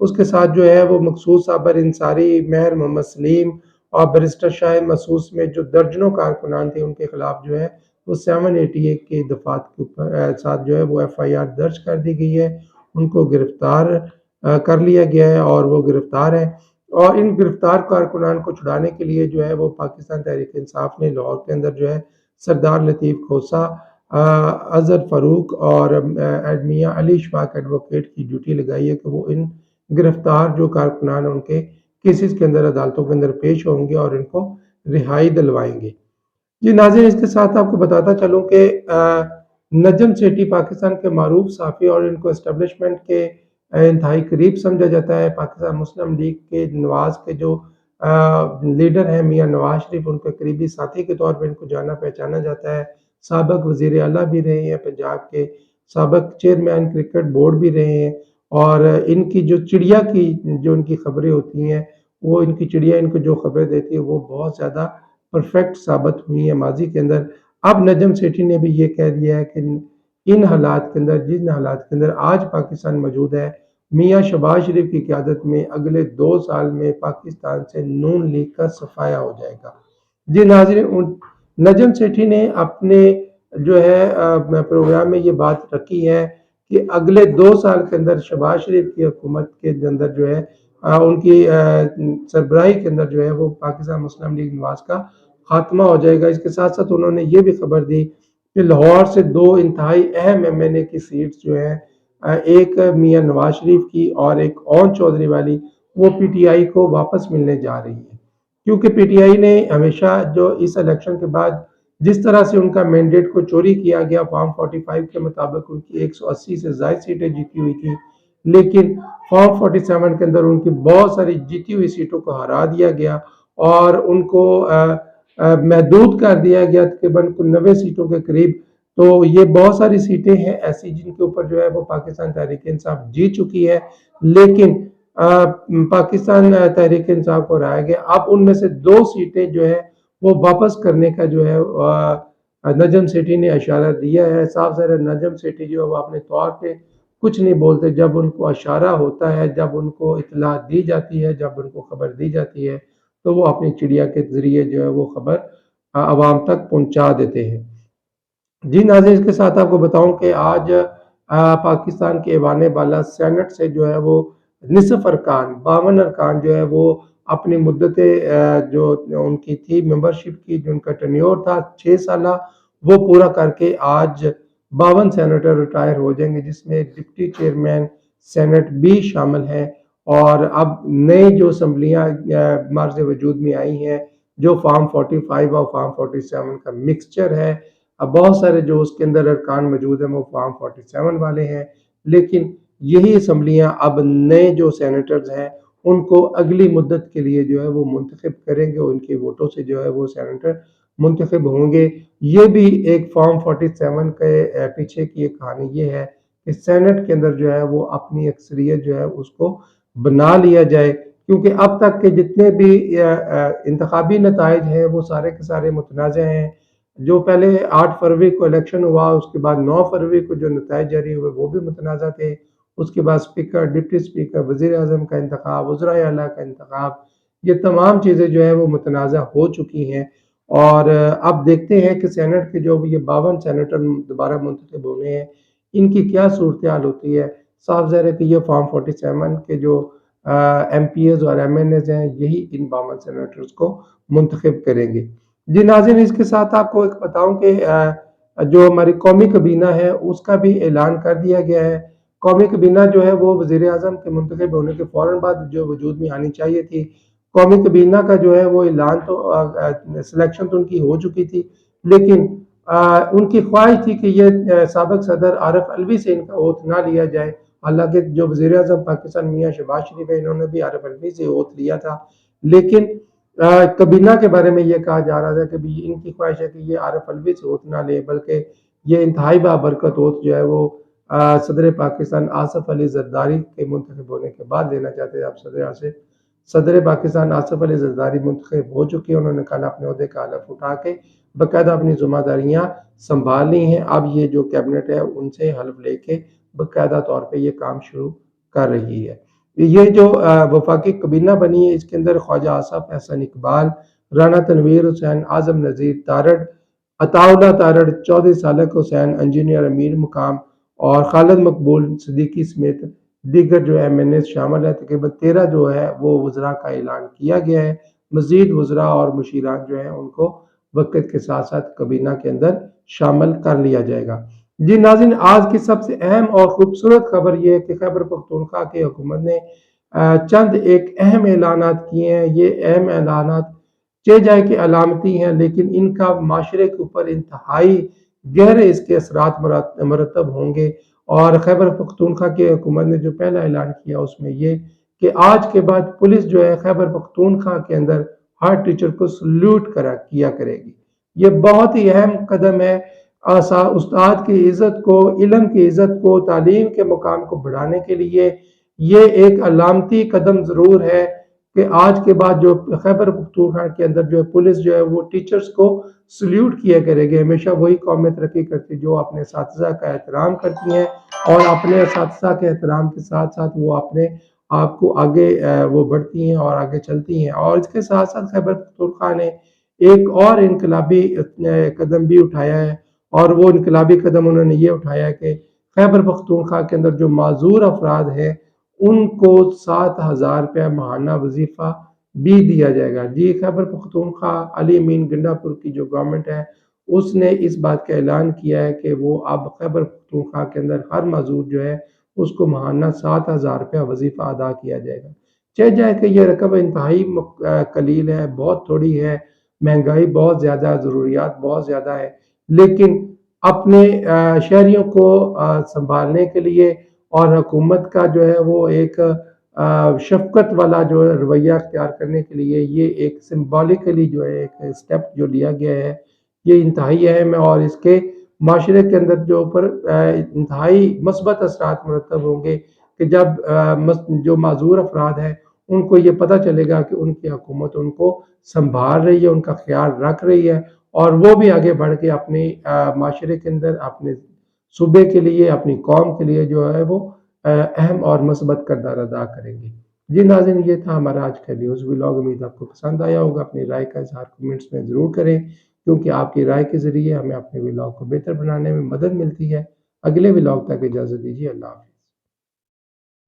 اس کے ساتھ جو ہے وہ مقصود صابر انصاری، مہر محمد سلیم اور بیرسٹر شاہ مسعود میں جو درجنوں کارکنان تھے ان کے خلاف جو ہے وہ 788 کے دفعات کے اوپر ساتھ جو ہے وہ ایف آئی آر درج کر دی گئی ہے، ان کو گرفتار کر لیا گیا ہے اور وہ گرفتار ہیں۔ اور ان گرفتار کارکنان کو چھڑانے کے لیے جو ہے وہ پاکستان تحریک انصاف نے لاہور کے اندر جو ہے سردار لطیف کھوسہ، اظہر فاروق اور میاں علی اشفاق ایڈوکیٹ کی ڈیوٹی لگائی ہے کہ وہ ان گرفتار جو کارکنان ہیں ان کے کیسز کے اندر عدالتوں کے اندر پیش ہوں گے اور ان کو رہائی دلوائیں گے۔ جی ناظرین، اس کے ساتھ آپ کو بتاتا چلوں کہ نجم سیٹھی پاکستان کے معروف صحافی اور ان کو اسٹیبلشمنٹ کے انتہائی قریب سمجھا جاتا ہے۔ پاکستان مسلم لیگ کے نواز کے جو لیڈر ہیں میاں نواز شریف، ان کے قریبی ساتھی کے طور پر ان کو جانا پہچانا جاتا ہے۔ سابق وزیر اعلیٰ بھی رہے ہیں پنجاب کے، سابق چیئرمین کرکٹ بورڈ بھی رہے ہیں، اور ان کی جو چڑیا کی جو ان کی خبریں ہوتی ہیں، وہ ان کی چڑیا ان کو جو خبریں دیتی ہے وہ بہت زیادہ پرفیکٹ ثابت ہوئی ہیں ماضی کے اندر۔ اب نجم سیٹھی نے بھی یہ کہہ دیا ہے کہ ان حالات کے اندر، جن حالات کے اندر آج پاکستان موجود ہے، میاں شہباز شریف کی قیادت میں اگلے 2 سال میں پاکستان سے نون لیگ کا صفایا ہو جائے گا۔ جی ناظرین، نجم سیٹھی نے اپنے جو ہے پروگرام میں یہ بات رکھی ہے کہ اگلے 2 سال کے اندر شہباز شریف کی حکومت کے اندر جو ہے ان کی سربراہی کے اندر جو ہے وہ پاکستان مسلم لیگ نواز کا خاتمہ ہو جائے گا۔ اس کے ساتھ ساتھ انہوں نے یہ بھی خبر دی کہ لاہور سے 2 انتہائی اہم ایم این اے کی سیٹس جو ہیں، ایک میاں نواز شریف کی اور ایک اون چودھری والی، وہ پی ٹی آئی کو واپس ملنے جا رہی ہے، کیونکہ پی ٹی آئی نے ہمیشہ جو اس الیکشن کے بعد جس طرح سے ان کا مینڈیٹ کو چوری کیا گیا، فارم 45 کے مطابق ان کی 180 سے زائد سیٹیں جیتی ہوئی تھی، لیکن فارم 47 کے اندر ان کی بہت ساری جیتی ہوئی سیٹوں کو ہرا دیا گیا اور ان کو محدود کر دیا گیا تقریباً 90 سیٹوں کے قریب۔ تو یہ بہت ساری سیٹیں ہیں ایسی جن کے اوپر جو ہے وہ پاکستان تحریک انصاف جیت چکی ہے، لیکن پاکستان تحریک انصاف کو ہرایا گیا۔ اب ان میں سے 2 سیٹیں جو ہے وہ واپس کرنے کا جو ہے نجم سیٹھی نے اشارہ دیا ہے۔ صاف ظاہر نجم سیٹھی جو ہے وہ اپنے طور پہ کچھ نہیں بولتے، جب ان کو اشارہ ہوتا ہے، جب ان کو اطلاع دی جاتی ہے، جب ان کو خبر دی جاتی ہے، تو وہ اپنی چڑیا کے ذریعے جو ہے وہ خبر عوام تک پہنچا دیتے ہیں۔ جی ناظرین، اس کے ساتھ آپ کو بتاؤں کہ آج پاکستان کے ایوان بالا سینٹ سے جو ہے وہ نصف ارکان، 52 ارکان جو ہے وہ اپنی مدت جو ان کی تھی ممبرشپ کی، جو ان کا ٹینیور تھا 6 سالہ، وہ پورا کر کے آج 52 سینیٹر ریٹائر ہو جائیں گے، جس میں ڈپٹی چیئرمین سینٹ بھی شامل ہیں۔ اور اب نئی جو اسمبلیاں مارز وجود میں آئی ہیں، جو فارم 45 اور فارم 47 کا مکسچر ہے، اب بہت سارے جو اس کے اندر ارکان موجود ہیں وہ فارم 47 والے ہیں، لیکن یہی اسمبلیاں اب نئے جو سینیٹرز ہیں ان کو اگلی مدت کے لیے جو ہے وہ منتخب کریں گے، ان کے ووٹوں سے جو ہے وہ سینیٹر منتخب ہوں گے۔ یہ بھی ایک فارم 47 کے پیچھے کی ایک کہانی یہ ہے کہ سینٹ کے اندر جو ہے وہ اپنی اکثریت جو ہے اس کو بنا لیا جائے، کیونکہ اب تک کے جتنے بھی انتخابی نتائج ہیں وہ سارے کے سارے متنازع ہیں۔ جو پہلے 8 فروری کو الیکشن ہوا، اس کے بعد 9 فروری کو جو نتائج جاری ہوئے وہ بھی متنازع تھے۔ اس کے بعد سپیکر، ڈپٹی سپیکر، وزیر اعظم کا انتخاب، وزرائے اعلیٰ کا انتخاب، یہ تمام چیزیں جو ہے وہ متنازع ہو چکی ہیں، اور اب دیکھتے ہیں کہ سینٹ کے جو یہ 52 سینیٹر دوبارہ منتخب ہونے ہیں، ان کی کیا صورتحال ہوتی ہے۔ صاف ظاہر ہے کہ یہ فارم 47 کے جو ایم پی ایز اور ایم این ایز ہیں، یہی ان 52 سینیٹرز کو منتخب کریں گے۔ جی ناظرین، اس کے ساتھ آپ کو ایک بتاؤں کہ جو ہماری قومی کابینہ ہے اس کا بھی اعلان کر دیا گیا ہے۔ قومی کابینہ جو ہے وہ وزیر اعظم کے منتخب ہونے کے فوراً بعد جو وجود میں آنی چاہیے تھی۔ قومی کابینہ کا جو ہے وہ اعلان تو سلیکشن تو ان کی ہو چکی تھی، لیکن ان کی خواہش تھی کہ یہ سابق صدر عارف الوی سے ان کا اوتھ نہ لیا جائے، حالانکہ جو وزیر اعظم پاکستان میاں شہباز شریف ہے، انہوں نے بھی عارف الوی سے اوتھ لیا تھا، لیکن کابینہ کے بارے میں یہ کہا جا رہا تھا کہ ان کی خواہش ہے کہ یہ عارف الوی سے اوتھ نہ لے، بلکہ یہ انتہائی بابرکت اوتھ جو ہے وہ صدر پاکستان آصف علی زرداری کے منتخب ہونے کے بعد لینا چاہتے ہیں۔ اب صدر پاکستان آصف علی زرداری منتخب ہو چکے ہیں، انہوں نے کل اپنے عہدے کا حلف اٹھا کے باقاعدہ اپنی ذمہ داریاں سنبھال لی ہیں۔ اب یہ جو کیبنٹ ہے ان سے حلف لے کے باقاعدہ طور پہ یہ کام شروع کر رہی ہے۔ یہ جو وفاقی کابینہ بنی ہے، اس کے اندر خواجہ آصف احسن اقبال، رانا تنویر حسین، اعظم نذیر تارڑ، عطا اللہ تارڑ، چودھری سالک حسین، انجینئر امیر مقام اور خالد مقبول صدیقی سمیت دیگر جو ایم این ایز شامل ہے۔ تقریباً 13 جو ہے وہ وزراء کا اعلان کیا گیا ہے۔ مزید وزراء اور مشیران جو ہیں ان کو وقت کے ساتھ ساتھ کابینہ کے اندر شامل کر لیا جائے گا۔ جی ناظرین، آج کی سب سے اہم اور خوبصورت خبر یہ ہے کہ خیبر پختونخوا کی حکومت نے چند ایک اہم اعلانات کیے ہیں۔ یہ اہم اعلانات چہ جائے کہ علامتی ہیں، لیکن ان کا معاشرے کے اوپر انتہائی گہرے اس کے اثرات مرتب ہوں گے۔ اور خیبر پختونخوا کی حکومت نے جو پہلا اعلان کیا اس میں یہ کہ آج کے بعد پولیس جو ہے خیبر پختونخوا کے اندر ہر ٹیچر کو سلیوٹ کیا کرے گی۔ یہ بہت ہی اہم قدم ہے استاد کی عزت کو، علم کی عزت کو، تعلیم کے مقام کو بڑھانے کے لیے۔ یہ ایک علامتی قدم ضرور ہے کہ آج کے بعد جو خیبر پختونخوا کے اندر جو پولیس جو ہے وہ ٹیچرز کو سلیوٹ کیا کرے گی۔ ہمیشہ وہی قومیں ترقی کرتی جو اپنے اساتذہ کا احترام کرتی ہیں اور اپنے اساتذہ کے احترام کے ساتھ ساتھ وہ اپنے آپ کو آگے وہ بڑھتی ہیں اور آگے چلتی ہیں۔ اور اس کے ساتھ ساتھ خیبر پختونخوا نے ایک اور انقلابی قدم بھی اٹھایا ہے، اور وہ انقلابی قدم انہوں نے یہ اٹھایا ہے کہ خیبر پختونخوا کے اندر جو معذور افراد ہیں ان کو 7,000 روپے ماہانہ وظیفہ بھی دیا جائے گا۔ جی خیبر پختونخوا علی امین گنڈا پور کی جو گورنمنٹ ہے اس نے اس بات کا اعلان کیا ہے کہ وہ اب خیبر پختونخوا کے اندر ہر معذور جو ہے اس کو ماہانہ 7,000 روپے وظیفہ ادا کیا جائے گا۔ چہ جائے کہ یہ رقم انتہائی قلیل ہے، بہت تھوڑی ہے، مہنگائی بہت زیادہ ہے، ضروریات بہت زیادہ ہے، لیکن اپنے شہریوں کو سنبھالنے کے لیے اور حکومت کا جو ہے وہ ایک شفقت والا جو رویہ اختیار کرنے کے لیے یہ ایک سمبولکلی جو ہے ایک سٹیپ جو لیا گیا ہے یہ انتہائی اہم ہے، اور اس کے معاشرے کے اندر جو اوپر انتہائی مثبت اثرات مرتب ہوں گے کہ جب جو معذور افراد ہیں ان کو یہ پتہ چلے گا کہ ان کی حکومت ان کو سنبھال رہی ہے، ان کا خیال رکھ رہی ہے، اور وہ بھی آگے بڑھ کے اپنے معاشرے کے اندر اپنے صوبے کے لیے، اپنی قوم کے لیے جو ہے وہ اہم اور مثبت کردار ادا کریں گے۔ جی ناظرین، یہ تھا ہمارا آج کا نیوز ولاگ۔ امید آپ کو پسند آیا ہوگا۔ اپنی رائے کا اظہار کمنٹس میں ضرور کریں، کیونکہ آپ کی رائے کے ذریعے ہمیں اپنے ولاگ کو بہتر بنانے میں مدد ملتی ہے۔ اگلے ولاگ تک اجازت دیجیے۔ اللہ حافظ۔